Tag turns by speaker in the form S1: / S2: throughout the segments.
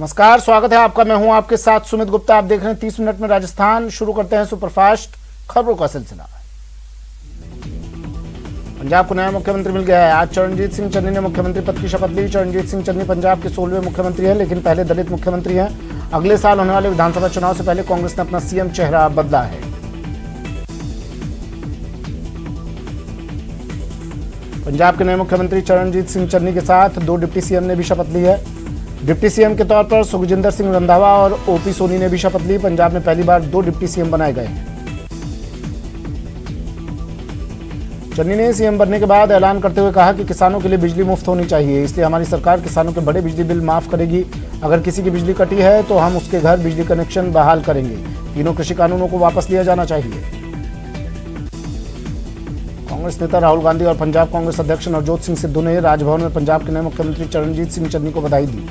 S1: नमस्कार, स्वागत है आपका। मैं हूं आपके साथ सुमित गुप्ता। आप देख रहे हैं 30 मिनट में राजस्थान। शुरू करते हैं सुपरफास्ट खबरों का सिलसिला। पंजाब को नया मुख्यमंत्री मिल गया है। आज चरणजीत सिंह चन्नी ने मुख्यमंत्री पद की शपथ ली। चरणजीत सिंह चन्नी पंजाब के 16वें मुख्यमंत्री हैं, लेकिन पहले दलित मुख्यमंत्री हैं। अगले साल होने वाले विधानसभा चुनाव से पहले कांग्रेस ने अपना सीएम चेहरा बदला है। पंजाब के नए मुख्यमंत्री चरणजीत सिंह चन्नी के साथ 2 डिप्टी सीएम ने भी शपथ ली है। डिप्टी सीएम के तौर पर सुखजिंदर सिंह रंधावा और ओपी सोनी ने भी शपथ ली। पंजाब में पहली बार 2 डिप्टी सीएम बनाए गए हैं। चन्नी ने सीएम बनने के बाद ऐलान करते हुए कहा कि किसानों के लिए बिजली मुफ्त होनी चाहिए, इसलिए हमारी सरकार किसानों के बड़े बिजली बिल माफ करेगी। अगर किसी की बिजली कटी है तो हम उसके घर बिजली कनेक्शन बहाल करेंगे। तीनों कृषि कानूनों को वापस लिया जाना चाहिए। कांग्रेस नेता राहुल गांधी और पंजाब कांग्रेस अध्यक्ष नवजोत सिंह सिद्धू ने राजभवन में पंजाब के नए मुख्यमंत्री चरणजीत सिंह चन्नी को बधाई दी।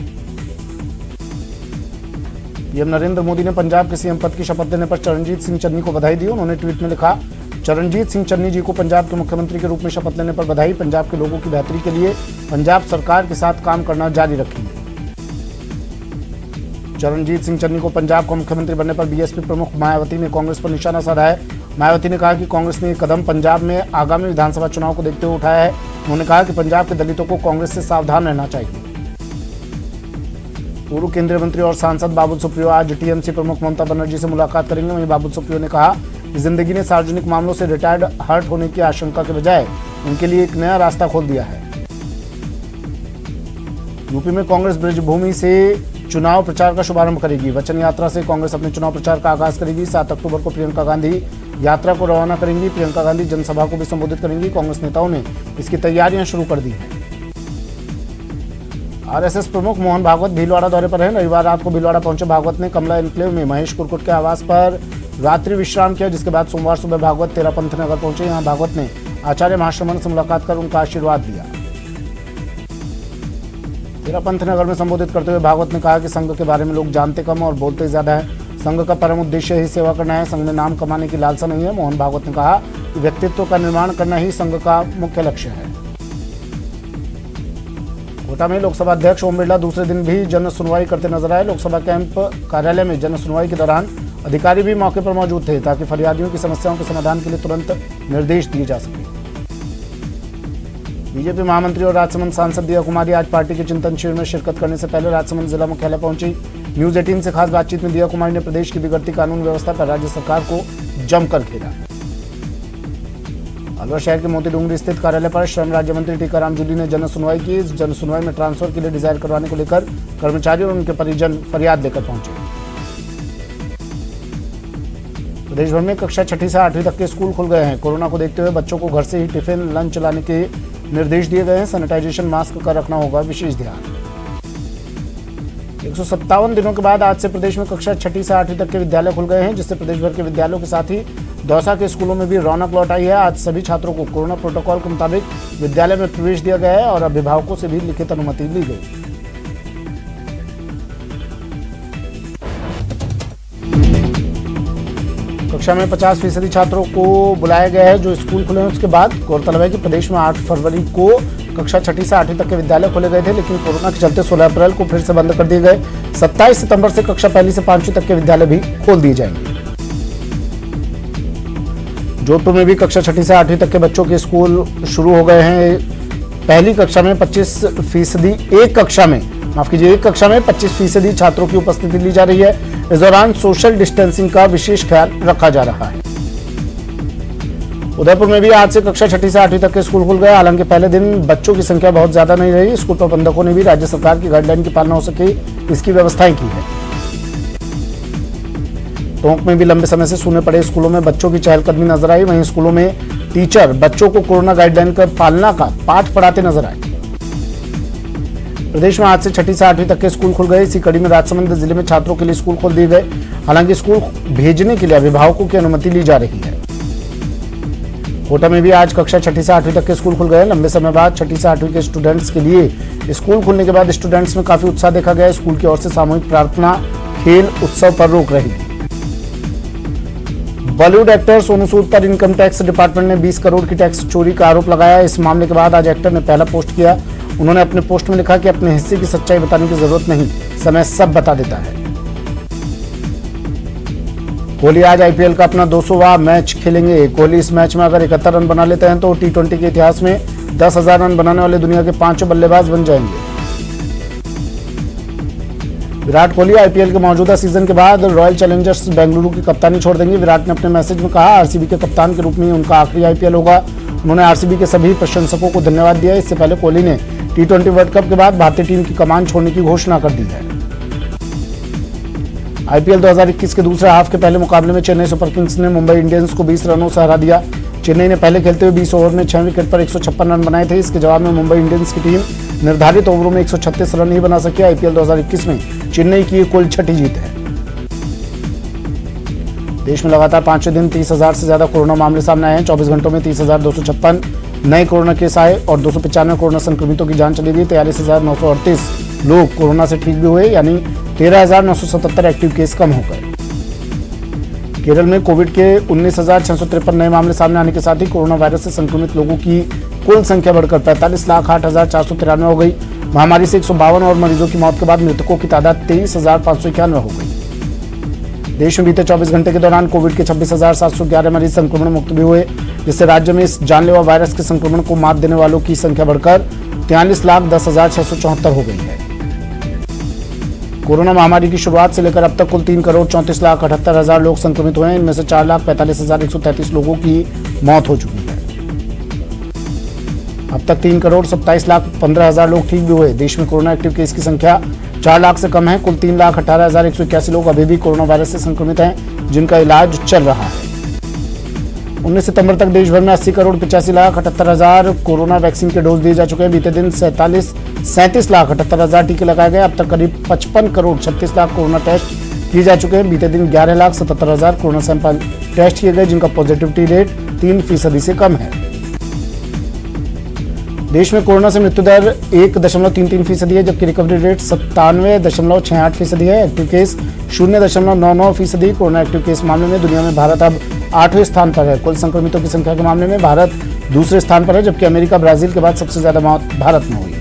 S1: पीएम नरेंद्र मोदी ने पंजाब के सीएम पद की शपथ लेने पर चरणजीत सिंह चन्नी को बधाई दी। उन्होंने ट्वीट में लिखा, चरणजीत सिंह चन्नी जी को पंजाब के मुख्यमंत्री के रूप में शपथ लेने पर बधाई। पंजाब के लोगों की बेहतरी के लिए पंजाब सरकार के साथ काम करना जारी रखेंगे। चरणजीत सिंह चन्नी को पंजाब का मुख्यमंत्री बनने पर बीएसपी प्रमुख मायावती ने कांग्रेस पर निशाना साधा है। मायावती ने कहा कि कांग्रेस ने ये कदम पंजाब में आगामी विधानसभा चुनाव को देखते हुए उठाया है। उन्होंने कहा कि पंजाब के दलितों को कांग्रेस से सावधान रहना चाहिए। पूर्व केंद्रीय मंत्री और सांसद बाबुल सुप्रियो आज टीएमसी प्रमुख ममता बनर्जी से मुलाकात करेंगे। वहीं बाबुल सुप्रियो ने कहा कि जिंदगी ने सार्वजनिक मामलों से रिटायर्ड हर्ट होने की आशंका के बजाय उनके लिए एक नया रास्ता खोल दिया है। यूपी में कांग्रेस ब्रजभूमि से चुनाव प्रचार का शुभारंभ करेगी। वचन यात्रा से कांग्रेस अपने चुनाव प्रचार का आगाज करेगी। 7 अक्टूबर को प्रियंका गांधी यात्रा को रवाना करेंगी। प्रियंका गांधी जनसभा को भी संबोधित करेंगी। कांग्रेस नेताओं ने इसकी तैयारियां शुरू कर दी हैं। आरएसएस प्रमुख मोहन भागवत भीलवाड़ा दौरे पर हैं। रविवार रात को भीलवाड़ा पहुंचे भागवत ने कमला एन्क्लेव में महेश कुरकुट के आवास पर रात्रि विश्राम किया, जिसके बाद सोमवार सुबह भागवत तेरापंथ नगर पहुंचे। यहां भागवत ने आचार्य महाश्रमण से मुलाकात कर उनका आशीर्वाद दिया। तेरापंथ नगर में संबोधित करते हुए भागवत ने कहा कि संघ के बारे में लोग जानते कम और बोलते ज्यादा है। संघ का परम उद्देश्य ही सेवा करना है। संघ में नाम कमाने की लालसा नहीं है। मोहन भागवत ने कहा कि व्यक्तित्व का निर्माण करना ही संघ का मुख्य लक्ष्य है। कोटा में लोकसभा अध्यक्ष ओम बिरला दूसरे दिन भी जन सुनवाई करते नजर आए। लोकसभा कैंप कार्यालय में जन सुनवाई के दौरान अधिकारी भी मौके पर मौजूद थे, ताकि फरियादियों की समस्याओं के समाधान के लिए तुरंत निर्देश दिए जा सके। बीजेपी महामंत्री और राजसमंद सांसद दिया कुमारी आज पार्टी के चिंतन शिविर में शिरकत करने से पहले राजसमंद जिला मुख्यालय पहुंची। न्यूज 18 से खास बातचीत में दिया कुमारी ने प्रदेश की बिगड़ती कानून व्यवस्था पर राज्य सरकार को जमकर घेरा। अलवर शहर के मोती डूंगरी स्थित कार्यालय पर श्रम राज्य मंत्री टीकाराम जूली ने जन सुनवाई की। इस जन सुनवाई में ट्रांसफर के लिए डिजायर करवाने को लेकर कर्मचारी और उनके परिजन फरियाद लेकर पहुंचे। प्रदेश भर में कक्षा 6ठी से 8वीं तक के स्कूल खुल गए हैं। कोरोना को देखते हुए बच्चों को घर से ही टिफिन लंच लाने के निर्देश दिए गए हैं। सैनिटाइजेशन मास्क का रखना होगा विशेष ध्यान। 157 दिनों के बाद आज से प्रदेश में कक्षा 6ठी से 8वीं तक के विद्यालय खुल गए हैं, जिससे प्रदेश भर के विद्यालयों के साथ ही दौसा के स्कूलों में भी रौनक लौट आई है। आज सभी छात्रों को कोरोना प्रोटोकॉल के मुताबिक विद्यालय में प्रवेश दिया गया है और अभिभावकों से भी लिखित अनुमति ली गई। कक्षा में 50% छात्रों को बुलाया गया है जो स्कूल खुले हैं उसके बाद। गौरतलब है कि प्रदेश में 8 फरवरी को कक्षा 6ठी से 8वीं तक के विद्यालय खोले गए थे, लेकिन कोरोना के चलते 16 अप्रैल को फिर से बंद कर दिए गए। 27 सितंबर से कक्षा 1 से 5वीं तक के विद्यालय भी खोल दिए जाएंगे। जोधपुर में भी कक्षा 6ठी से 8वीं तक के बच्चों के स्कूल शुरू हो गए हैं। पहली कक्षा में 25% एक कक्षा में 25% छात्रों की उपस्थिति ली जा रही है। इस दौरान सोशल डिस्टेंसिंग का विशेष ख्याल रखा जा रहा है। उदयपुर में भी आज से कक्षा 6ठी से 8वीं तक के स्कूल खुल गए। हालांकि पहले दिन बच्चों की संख्या बहुत ज्यादा नहीं रही। स्कूल प्रबंधकों ने भी राज्य सरकार की गाइडलाइन की पालना हो सके इसकी व्यवस्थाएं की है। टोंक में भी लंबे समय से सूने पड़े स्कूलों में बच्चों की चहलकदमी नजर आई। वहीं स्कूलों में टीचर बच्चों को कोरोना गाइडलाइन का पालना का पाठ पढ़ाते नजर आए। प्रदेश में आज से 6ठी से 8वीं तक के स्कूल खुल गए। इसी कड़ी में राजसमंद जिले में छात्रों के लिए स्कूल खोल दिए गए। हालांकि स्कूल भेजने के लिए अभिभावकों की अनुमति ली जा रही है। कोटा में भी आज कक्षा 6ठी से 8वीं तक के स्कूल खुल गए। लंबे समय बाद 6ठी से 8वीं के स्टूडेंट्स के लिए स्कूल खुलने के बाद स्टूडेंट्स में काफी उत्साह देखा गया। स्कूल की ओर से सामूहिक प्रार्थना, खेल उत्सव पर रोक रहेगी। बॉलीवुड एक्टर सोनू सूद पर इनकम टैक्स डिपार्टमेंट ने 20 करोड़ की टैक्स चोरी का आरोप लगाया। इस मामले के बाद आज एक्टर ने पहला पोस्ट किया। उन्होंने अपने पोस्ट में लिखा कि अपने हिस्से की सच्चाई बताने की जरूरत नहीं, समय सब बता देता है। कोहली आज आईपीएल का अपना 200वां मैच खेलेंगे। कोहली इस मैच में अगर 71 रन बना लेते हैं तो टी20 के इतिहास में 10,000 रन बनाने वाले दुनिया के 5 बल्लेबाज बन जाएंगे। विराट कोहली आईपीएल के मौजूदा सीजन के बाद रॉयल चैलेंजर्स बेंगलुरु की कप्तानी छोड़ देंगे। विराट ने अपने मैसेज में कहा, आरसीबी के कप्तान के रूप में उनका आखिरी आईपीएल होगा। उन्होंने आरसीबी के सभी प्रशंसकों को धन्यवाद दिया। इससे पहले कोहली ने टी20 वर्ल्ड कप के बाद भारतीय टीम की कमान छोड़ने की घोषणा कर दी है। आईपीएल 2021 के दूसरे हाफ के पहले मुकाबले में चेन्नई सुपर किंग्स ने मुंबई इंडियंस को 20 रनों से हरा दिया। चेन्नई ने पहले खेलते हुए 20 ओवर में 6 विकेट पर 156 रन बनाए थे। इसके जवाब में मुंबई इंडियंस की टीम निर्धारित ओवरों में 136 रन ही बना सकी। आईपीएल 2021 में चेन्नई की कुल छठी जीत है। देश में लगातार 5वें दिन 30,000 से ज्यादा कोरोना मामले सामने आए हैं। 24 घंटों में 30,256 नए कोरोना केस आए और 295 कोरोना संक्रमितों की जांच चली गई। 43,938 लोग कोरोना से ठीक भी हुए, यानी 13,977 एक्टिव केस कम हो गए। केरल में कोविड के 19,653 नए मामले सामने आने के साथ ही कोरोना वायरस से संक्रमित लोगों की कुल संख्या बढ़कर 45,08,493 हो गई। महामारी से 152 और मरीजों की मौत के बाद मृतकों की तादाद 23,591 हो गई। देश में बीते 24 घंटे के दौरान कोविड के 26,711 मरीज संक्रमण मुक्त भी हुए, जिससे राज्य में इस जानलेवा वायरस के संक्रमण को मात देने वालों की संख्या बढ़कर 43,10,674 हो गई है। कोरोना महामारी की शुरुआत से लेकर अब तक कुल 3,34,78,000 लोग संक्रमित हुए हैं। इनमें से 4,45,133 लोगों की मौत हो चुकी है। अब तक 3,27,15,000 लोग ठीक भी हुए। देश में कोरोना एक्टिव केस की संख्या 4 लाख से कम है। कुल 3,18,181 लोग अभी भी कोरोना वायरस से संक्रमित हैं, जिनका इलाज चल रहा है। 19 सितंबर तक देश भर में 80,85,78,000 कोरोना वैक्सीन के डोज दिए जा चुके हैं। बीते दिन 37,78,000 टीके लगाए गए। अब तक करीब 55,36,00,000 कोरोना टेस्ट किए जा चुके हैं। बीते दिन 11,77,000 कोरोना सैंपल टेस्ट किए गए, जिनका पॉजिटिविटी रेट 3% से कम है। देश में कोरोना से मृत्यु दर 1.33% है, जबकि रिकवरी रेट 97.68% है। Active case 0.99%। Corona active case मामले में दुनिया में भारत अब 8वें स्थान पर है। कुल संक्रमितों की संख्या के मामले में भारत दूसरे स्थान पर है, जबकि अमेरिका ब्राजील के बाद सबसे ज्यादा मौत भारत में हुई।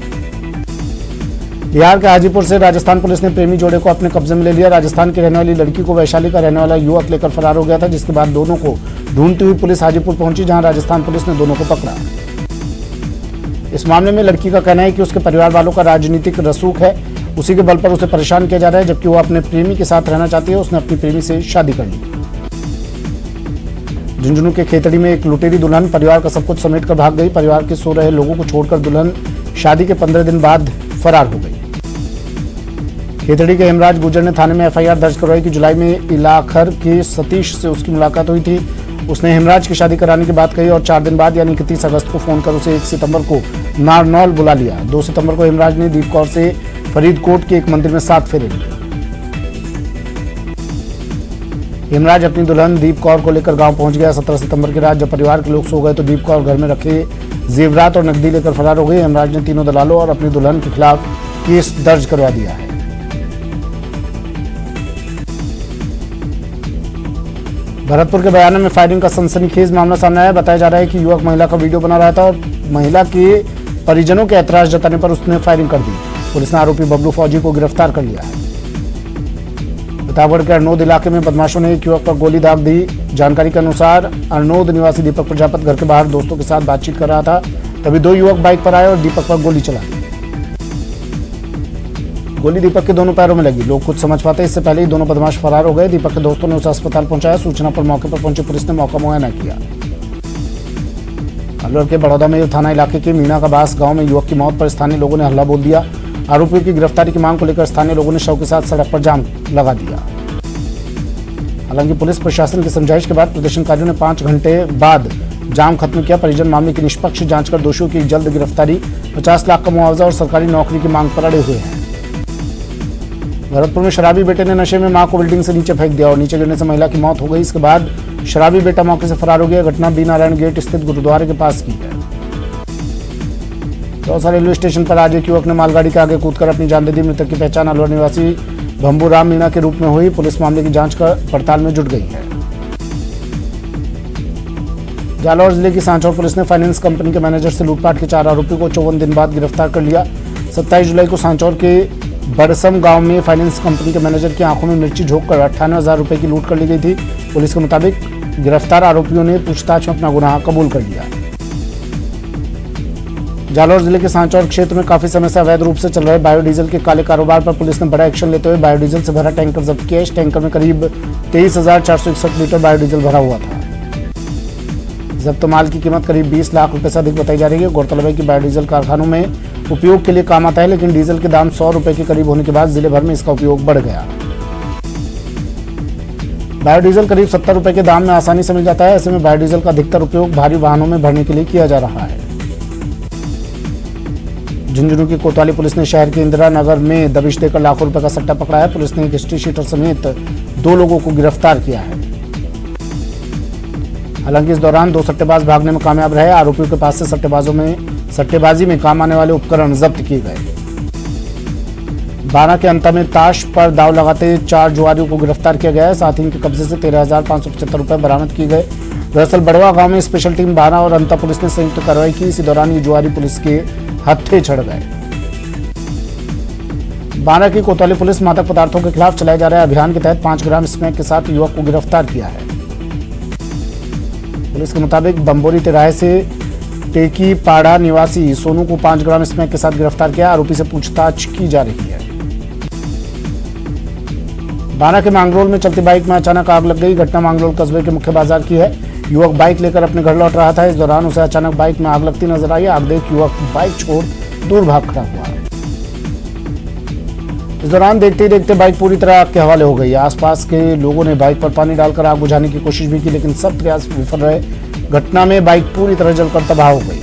S1: बिहार के हाजीपुर से राजस्थान पुलिस ने प्रेमी जोड़े को अपने कब्जे में ले लिया। राजस्थान की रहने वाली लड़की को वैशाली का रहने वाला युवक लेकर फरार हो गया था, जिसके बाद दोनों को ढूंढती हुई पुलिस हाजीपुर पहुंची, जहां राजस्थान पुलिस ने दोनों को पकड़ा। इस मामले में लड़की का कहना है कि उसके परिवार वालों का राजनीतिक रसूख है, उसी के बल पर उसे परेशान किया जा रहा है, जबकि वो अपने प्रेमी के साथ रहना चाहती है। उसने अपनी प्रेमी से शादी कर ली। झुंझुनू के खेतड़ी में एक लुटेरी दुल्हन परिवार का सब कुछ समेट कर भाग गई। परिवार के सो रहे लोगों को छोड़कर दुल्हन शादी के 15 दिन बाद फरार हो गई। खेतड़ी के हेमराज गुर्जर ने थाने में एफआईआर दर्ज करवाई कि जुलाई में इलाखर के सतीश से उसकी मुलाकात हुई थी। उसने हेमराज की शादी कराने की बात कही और 4 दिन बाद यानी 31 अगस्त को फोन कर उसे 1 सितंबर को नारनौल बुला लिया। 2 सितंबर को हेमराज ने दीप कौर से फरीदकोट के एक मंदिर में 7 फेरे लिए। हेमराज अपनी दुल्हन दीप कौर को लेकर गांव पहुंच गया। 17 सितंबर की रात जब परिवार के लोग सो गए तो दीप कौर घर में रखे जेवरात और नकदी लेकर फरार हो गई। हेमराज ने तीनों दलालों और अपनी दुल्हन के खिलाफ केस दर्ज करवा दिया है। भरतपुर के बयाना में फायरिंग का सनसनीखेज मामला सामने आया। बताया जा रहा है कि युवक महिला का वीडियो बना रहा था और महिला के परिजनों के ऐतराज जताने पर उसने फायरिंग कर दी। पुलिस ने आरोपी बबलू फौजी को गिरफ्तार कर लिया है। प्रतापगढ़ के अरनोद इलाके में बदमाशों ने एक युवक पर गोली दाग दी। जानकारी के अनुसार अरनोद निवासी दीपक प्रजापत घर के बाहर दोस्तों के साथ बातचीत कर रहा था, तभी 2 युवक बाइक पर आए और दीपक पर गोली चला दी। गोली दीपक के दोनों पैरों में लगी। लोग कुछ समझ पाते इससे पहले ही दोनों बदमाश फरार हो गए। दीपक के दोस्तों ने उसे अस्पताल पहुंचाया। सूचना पर मौके पर पहुंची पुलिस ने मौका मुआयना किया। अलवर के बड़ौदा में थाना इलाके के मीना का बास गांव में युवक की मौत पर स्थानीय लोगों ने हल्ला बोल दिया। आरोपियों की गिरफ्तारी की मांग को लेकर स्थानीय लोगों ने शव के साथ सड़क पर जाम लगा दिया। हालांकि पुलिस प्रशासन की समझाइश के बाद प्रदर्शनकारियों ने 5 घंटे बाद जाम खत्म किया। परिजन मामले की निष्पक्ष जांच कर दोषियों की जल्द गिरफ्तारी, 50 लाख का मुआवजा और सरकारी नौकरी की मांग पर अड़े हुए हैं। भरतपुर में शराबी बेटे ने नशे में मां को बिल्डिंग से नीचे फेंक दिया और नीचे गिरने से महिला की मौत हो गई। इसके बाद शराबी बेटा मौके से फरार हो गया। घटना बी नारायण गेट स्थित गुरुद्वारे के पास की है। दौसा रेलवे स्टेशन पर आज एक युवक ने मालगाड़ी के आगे कूदकर अपनी जान दे दी। मृतक की पहचान अलवर निवासी भंबूराम मीणा के रूप में हुई। पुलिस मामले की जांच कर पड़ताल में जुट गई है। जालौर जिले की सांचौर पुलिस ने फाइनेंस कंपनी के मैनेजर से लूटपाट के 4 आरोपियों को 54 दिन बाद गिरफ्तार कर लिया। 27 जुलाई को सांचौर के बड़सम गांव में फाइनेंस कंपनी के मैनेजर की आंखों में मिर्ची झोंककर 98,000 रुपए की लूट कर ली गई थी। पुलिस के मुताबिक गिरफ्तार आरोपियों ने पूछताछ में अपना गुनाह कबूल कर लिया। जालौर जिले के सांचौर क्षेत्र में काफी समय से अवैध रूप से चल रहे बायोडीजल के काले कारोबार पर पुलिस ने बड़ा एक्शन लेते हुए बायोडीजल से भरा टैंकर जब्त किया। इस टैंकर में करीब 23,461 लीटर बायोडीजल भरा हुआ था। जब्त माल की कीमत करीब 20 लाख रुपए से अधिक बताई जा रही है। गौरतलब है कि बायोडीजल कारखानों में उपयोग के लिए काम आता है, लेकिन डीजल के दाम 100 रुपए के करीब होने के बाद जिले भर में इसका उपयोग बढ़ गया। बायोडीजल करीब 70 रुपए के दाम में आसानी से मिल जाता है। ऐसे में बायोडीजल का अधिकतर उपयोग भारी वाहनों में भरने के लिए किया जा रहा है। झुंझुनू की कोतवाली पुलिस ने शहर के इंदिरा नगर में दबिश देकर लाखों रुपए का सट्टा पकड़ा है। पुलिस ने एक हिस्ट्री शीटर समेत 2 लोगों को गिरफ्तार किया है। हालांकि इस दौरान 2 सट्टेबाज भागने में कामयाब रहे। आरोपियों के पास से सट्टेबाजी में काम आने वाले उपकरण जब्त किए गए। 12 के अंत में ताश पर दाव लगाते 4 जुआरियों को गिरफ्तार किया गया है। साथ ही इनके कब्जे से 13,575 रुपए बरामद किए गए। दरअसल बड़वा गांव में स्पेशल टीम 12 और अंता पुलिस ने संयुक्त कार्रवाई की। इसी दौरान ये जुआरी पुलिस के हत्थे चढ़ गए। 12 की कोतवाली पुलिस मादक पदार्थों के खिलाफ चलाए जा रहे अभियान के तहत 5 ग्राम स्मैक के साथ युवक को गिरफ्तार किया है। पुलिस के मुताबिक बम्बोरी तिराहे से टेकी पाड़ा निवासी सोनू को 5 ग्राम स्मैक के साथ गिरफ्तार किया। आरोपी से पूछताछ की जा रही है। 12 के मांगरोल में चलती बाइक में अचानक आग लग गई। घटना मांगरोल कस्बे के मुख्य बाजार की है। युवक बाइक लेकर अपने घर लौट रहा था। इस दौरान उसे अचानक बाइक में आग लगती नजर आई। आग देख युवक बाइक छोड़ दूर भाग खड़ा हुआ। इस दौरान देखते ही देखते बाइक पूरी तरह आग के हवाले हो गई। आसपास के लोगों ने बाइक पर पानी डालकर आग बुझाने की कोशिश भी की, लेकिन सब प्रयास विफल रहे। घटना में बाइक पूरी तरह जलकर तबाह हो गई।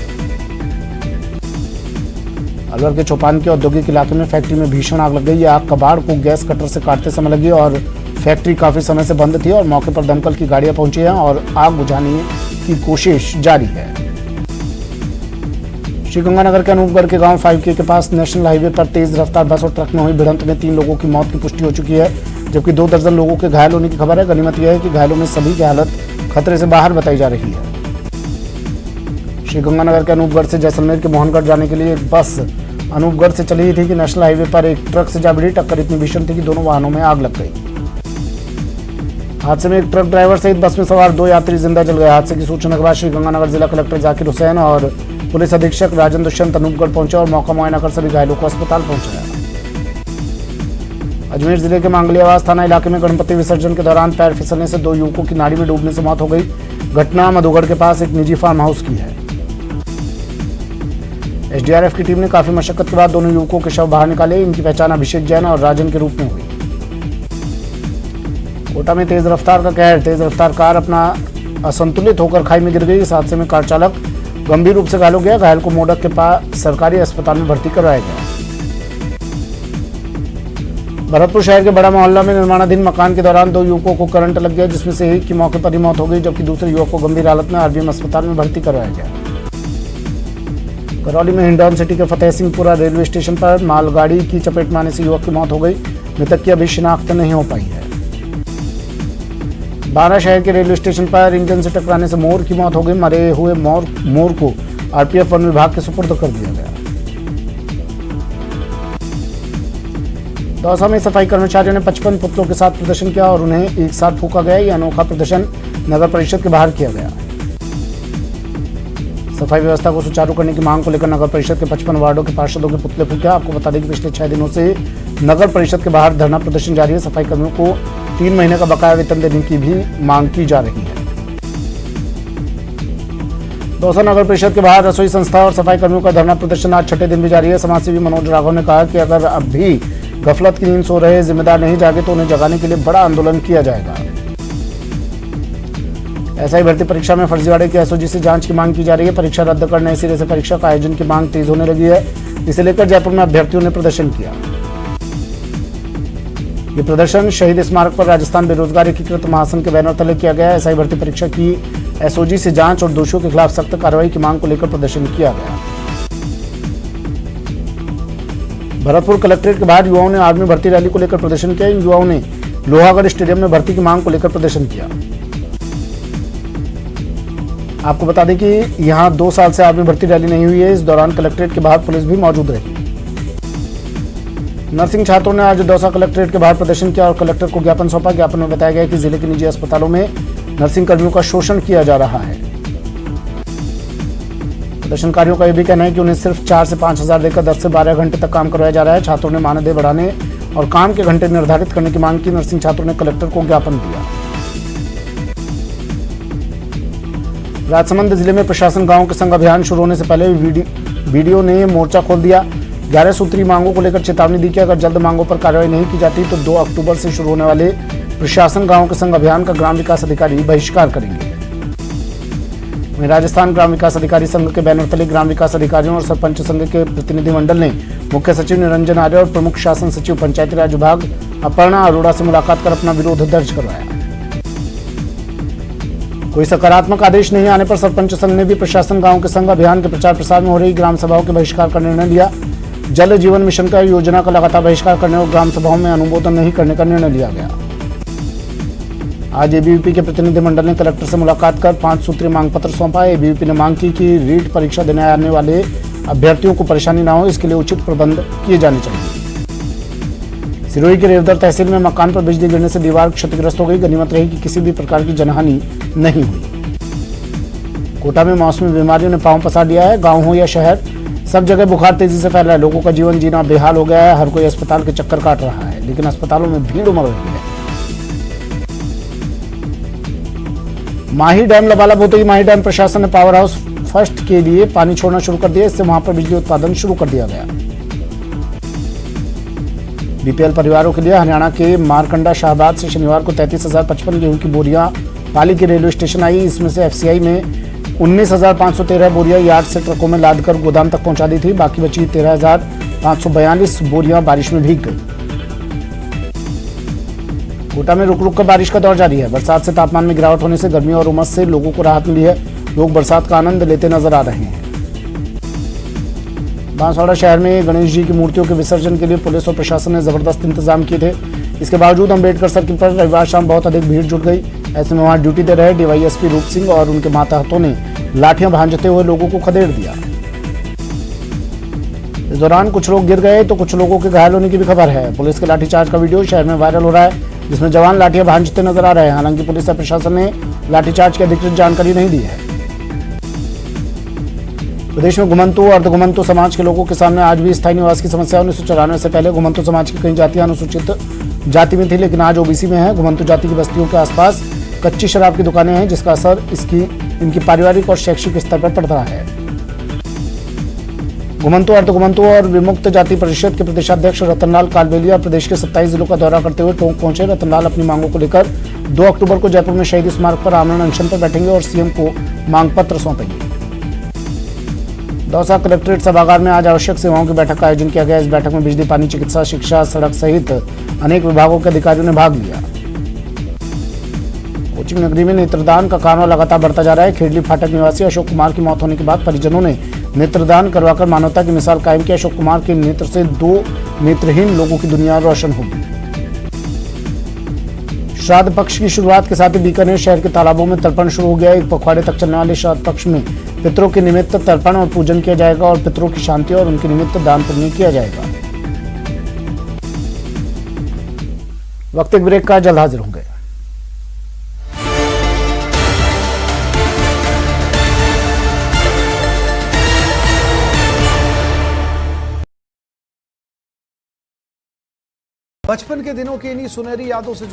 S1: अलवर के चौपान के औद्योगिक इलाके में फैक्ट्री में भीषण आग लग गई। आग कबाड़ को गैस कटर से काटते समय लगी और फैक्ट्री काफी समय से बंद थी और मौके पर दमकल की गाड़ियां पहुंची हैं और आग बुझाने की कोशिश जारी है। श्रीगंगानगर के अनूपगढ़ के गांव 5K के पास नेशनल हाईवे पर तेज रफ्तार बस और ट्रक में हुई भिड़ंत में 3 लोगों की मौत की पुष्टि हो चुकी है, जबकि 2 दर्जन लोगों के घायल होने की खबर है। गनीमत यह है कि घायलों में सभी की हालत खतरे से बाहर बताई जा रही है। श्रीगंगानगर के अनूपगढ़ से जैसलमेर के मोहनगढ़ जाने के लिए एक बस अनूपगढ़ से चली थी कि नेशनल हाईवे पर एक ट्रक से जा भिड़ी। टक्कर इतनी भीषण थी कि दोनों वाहनों में आग लग गई। हादसे में एक ट्रक ड्राइवर सहित बस में सवार 2 यात्री जिंदा जल गए। हादसे की सूचना के बाद श्रीगंगानगर जिला कलेक्टर जाकिर हुसैन और पुलिस अधीक्षक राजन दुष्यंत अनूपगढ़ पहुंचे और मौका मुआयना कर सभी घायलों को अस्पताल पहुंचाया। अजमेर जिले के मांगलियावास थाना इलाके में गणपति विसर्जन के दौरान पैर फिसलने से 2 युवकों की नाली में डूबने से मौत हो गई। घटना मधुगढ़ के पास एक निजी फार्म हाउस की है। एसडीआरएफ की टीम ने काफी मशक्कत के बाद दोनों युवकों के शव बाहर निकाले। इनकी पहचान अभिषेक जैन और राजन के रूप में हुई। कोटा में तेज रफ्तार का कहर। तेज रफ्तार कार अपना असंतुलित होकर खाई में गिर गई। इस हादसे में कार चालक गंभीर रूप से घायल हो गया। घायल को मोडक के पास सरकारी अस्पताल में भर्ती करवाया गया। भरतपुर शहर के बड़ा मोहल्ला में निर्माणाधीन मकान के दौरान 2 युवकों को करंट लग गया, जिसमें से एक की मौके पर ही मौत हो गई, जबकि दूसरे युवक को गंभीर हालत में आरबीएम अस्पताल में भर्ती करवाया गया। करौली में हिंडौन सिटी के फतेह सिंहपुरा रेलवे स्टेशन पर मालगाड़ी की चपेट में आने से युवक की मौत हो गई। मृतक की अभी शिनाख्त नहीं हो पाई है। 12 शहर के रेलवे स्टेशन पर इंजन से टकराने से मोर की मौत हो गई। मरे हुए मोर को आरपीएफ वन विभाग के सुपुर्द कर दिया गया। दौसा में सफाई कर्मचारियों ने 55 पुतलों के साथ प्रदर्शन किया और उन्हें एक साथ फूंका गया। यह अनोखा प्रदर्शन नगर परिषद के बाहर किया गया। सफाई व्यवस्था को सुचारू करने की मांग को लेकर नगर परिषद के 55 वार्डों के पार्षदों के पुतले फूंके। आपको बता दें कि पिछले 6 दिनों से नगर परिषद के बाहर धरना प्रदर्शन जारी है। सफाई कर्मियों को 3 महीने का बकाया वेतन देने की भी मांग की जा रही है। दौसा नगर परिषद के बाहर रसोई संस्था और सफाई कर्मियों का धरना प्रदर्शन आज 6ठे दिन भी जारी है। समाजसेवी मनोज राघव ने कहा कि अगर अब भी गफलत की नींद सो रहे जिम्मेदार नहीं जागे तो उन्हें जगाने के लिए बड़ा आंदोलन किया जाएगा। एसआई भर्ती परीक्षा में फर्जीवाड़े की एसओजी से जांच की मांग की जा रही है। परीक्षा रद्द कर नए सिरे से परीक्षा का आयोजन की मांग तेज होने लगी है। इसे लेकर जयपुर में अभ्यर्थियों ने प्रदर्शन किया। ये प्रदर्शन शहीद स्मारक पर राजस्थान बेरोजगार एकीकृत महासंघ के बैनर तले किया गया। एसआई भर्ती परीक्षा की एसओजी से जांच और दोषियों के खिलाफ सख्त कार्रवाई की मांग को लेकर प्रदर्शन किया गया। भरतपुर कलेक्ट्रेट के बाहर युवाओं ने आर्मी भर्ती रैली को लेकर प्रदर्शन किया। इन युवाओं ने लोहागढ़ स्टेडियम में भर्ती की मांग को लेकर प्रदर्शन किया। आपको बता दें कि यहां 2 साल से आर्मी भर्ती रैली नहीं हुई है। इस दौरान कलेक्ट्रेट के बाहर पुलिस भी मौजूद रही। नर्सिंग छात्रों ने आज दौसा कलेक्ट्रेट के बाहर प्रदर्शन किया और कलेक्टर को ज्ञापन सौंपा। ज्ञापन में बताया गया कि जिले के निजी अस्पतालों में नर्सिंग कर्मियों का शोषण किया जा रहा है। प्रदर्शनकारियों का यह भी कहना है कि उन्हें सिर्फ 4 से 5 हजार देकर 10 से 12 घंटे तक काम करवाया जा रहा है। छात्रों ने मानदेय बढ़ाने और काम के घंटे निर्धारित करने की मांग की। नर्सिंग छात्रों ने कलेक्टर को ज्ञापन दिया। राजसमंद जिले में प्रशासन गांव के संग अभियान शुरू होने से पहले वीडियो ने मोर्चा खोल दिया। 11 सूत्री मांगों को लेकर चेतावनी दी कि अगर जल्द मांगों पर कार्रवाई नहीं की जाती तो 2 अक्टूबर से शुरू होने वाले प्रशासन गांव के संग अभियान का ग्राम विकास अधिकारी बहिष्कार करेंगे। वहीं राजस्थान ग्राम विकास अधिकारी संघ के बैनर तले ग्राम विकास अधिकारियों और सरपंच संघ के प्रतिनिधिमंडल ने मुख्य सचिव निरंजन आर्य और प्रमुख शासन सचिव पंचायती राज विभाग अपर्णा अरोड़ा से मुलाकात कर अपना विरोध दर्ज करवाया। कोई सकारात्मक आदेश नहीं आने पर सरपंच संघ ने भी प्रशासन गांव के संग अभियान के प्रचार प्रसार में हो रही ग्राम सभाओं के बहिष्कार का निर्णय लिया। जल जीवन मिशन का योजना का लगातार बहिष्कार करने और ग्राम सभाओं में अनुमोदन नहीं करने का निर्णय लिया गया। आज एबीवीपी के प्रतिनिधिमंडल ने कलेक्टर से मुलाकात कर 5 सूत्रीय मांग पत्र सौंपा। एबीवीपी ने मांग की कि रीट परीक्षा देने आने वाले अभ्यर्थियों को परेशानी न हो, इसके लिए उचित प्रबंध किए जाने चाहिए। सिरोही के रेवदर तहसील में मकान पर बिजली गिरने से दीवार क्षतिग्रस्त हो गई। गनीमत रही कि किसी भी प्रकार की जनहानि नहीं हुई। कोटा में मौसमी बीमारियों ने पांव पसार दिया है। गांव हो या शहर, सब जगह बुखार तेजी से फैल रहा है। लोगों का जीवन जीना बेहाल हो गया है। हर कोई अस्पताल के चक्कर काट रहा है, लेकिन अस्पतालों में भीड़ उमड़ रही है। माही डैम लबालब होते ही माही डैम प्रशासन ने पावर हाउस फर्स्ट के लिए पानी छोड़ना शुरू कर दिया। इससे वहां पर बिजली उत्पादन शुरू कर दिया गया। बीपीएल परिवारों के लिए हरियाणा के मारकंडा शाहबाद से शनिवार को 33,055 गेहूं की बोरियां पाली के रेलवे स्टेशन आई। इसमें से एफसीआई में 19,513 बोरियां यार्ड से ट्रकों में लाद कर गोदाम तक पहुंचा दी थी। बाकी बची 13,542 बोरियां बारिश में भीग गई। कोटा में रुक रुक कर बारिश का दौर जारी है। बरसात से तापमान में गिरावट होने से गर्मी और उमस से लोगों को राहत मिली है। लोग बरसात का आनंद लेते नजर आ रहे हैं। बांसवाड़ा शहर में गणेश जी की मूर्तियों के विसर्जन के लिए पुलिस और प्रशासन ने जबरदस्त इंतजाम किए थे। इसके बावजूद अम्बेडकर सर्किल पर रविवार शाम बहुत अधिक भीड़ जुट गई। ऐसे में वहां ड्यूटी दे रहे डीवाईएसपी रूप सिंह और उनके मातहतों ने लाठियां भांजते हुए लोगों को खदेड़ दिया। इस दौरान कुछ लोग गिर गए तो कुछ लोगों के घायल होने की भी खबर है। पुलिस के लाठीचार्ज का वीडियो शहर में वायरल हो रहा है, जिसमें जवान लाठियां भांजते नजर आ रहे हैं। हालांकि पुलिस और प्रशासन ने लाठीचार्ज की अधिकृत जानकारी नहीं दी है। प्रदेश में घुमंतु और अर्धघुमंतु समाज के लोगों के सामने आज भी स्थायी निवास की समस्या। 1994 से पहले घुमंतु समाज की कई जातियां अनुसूचित जाति में थी, लेकिन आज ओबीसी में है। घुमंतु जाति की बस्तियों के आसपास कच्ची शराब की दुकानें हैं, जिसका असर इनकी पारिवारिक और शैक्षिक स्तर पर पड़ रहा है। घुमंतु अर्धघुमंतु और विमुक्त जाति परिषद के प्रदेशाध्यक्ष रतनलाल कालबेलिया प्रदेश के 27 जिलों का दौरा करते हुए टोंक पहुंचे। रतनलाल अपनी मांगों को लेकर 2 अक्टूबर को जयपुर में शहीद स्मारक पर आमरण अनशन पर बैठेंगे और सीएम को मांग पत्र सौंपेंगे। दौसा कलेक्ट्रेट सभागार में आज आवश्यक सेवाओं की बैठक का आयोजन किया गया। इस बैठक में बिजली, पानी, चिकित्सा, शिक्षा, सड़क सहित अनेक विभागों के अधिकारियों ने भाग लिया। कोचिंग नगरी में नेत्रदान का कारवां लगातार बढ़ता जा रहा है। खेड़ली फाटक निवासी अशोक कुमार की मौत होने के बाद परिजनों ने नेत्रदान करवाकर मानवता की मिसाल कायम की। अशोक कुमार के नेत्र से 2 नेत्रहीन लोगों की दुनिया रोशन होगी। श्राद्ध पक्ष की शुरुआत के साथ ही बीकानेर शहर के तालाबों में तर्पण शुरू हो गया। 1 पखवाड़े तक चलने वाले श्राद्ध पक्ष में पितरों के निमित्त तर्पण और पूजन किया जाएगा और पितरों की शांति और उनके निमित्त दान पुण्य किया जाएगा। वक्त एक ब्रेक का, जल्द हाजिर होंगे।
S2: बचपन के दिनों की इन्हीं सुनहरी यादों से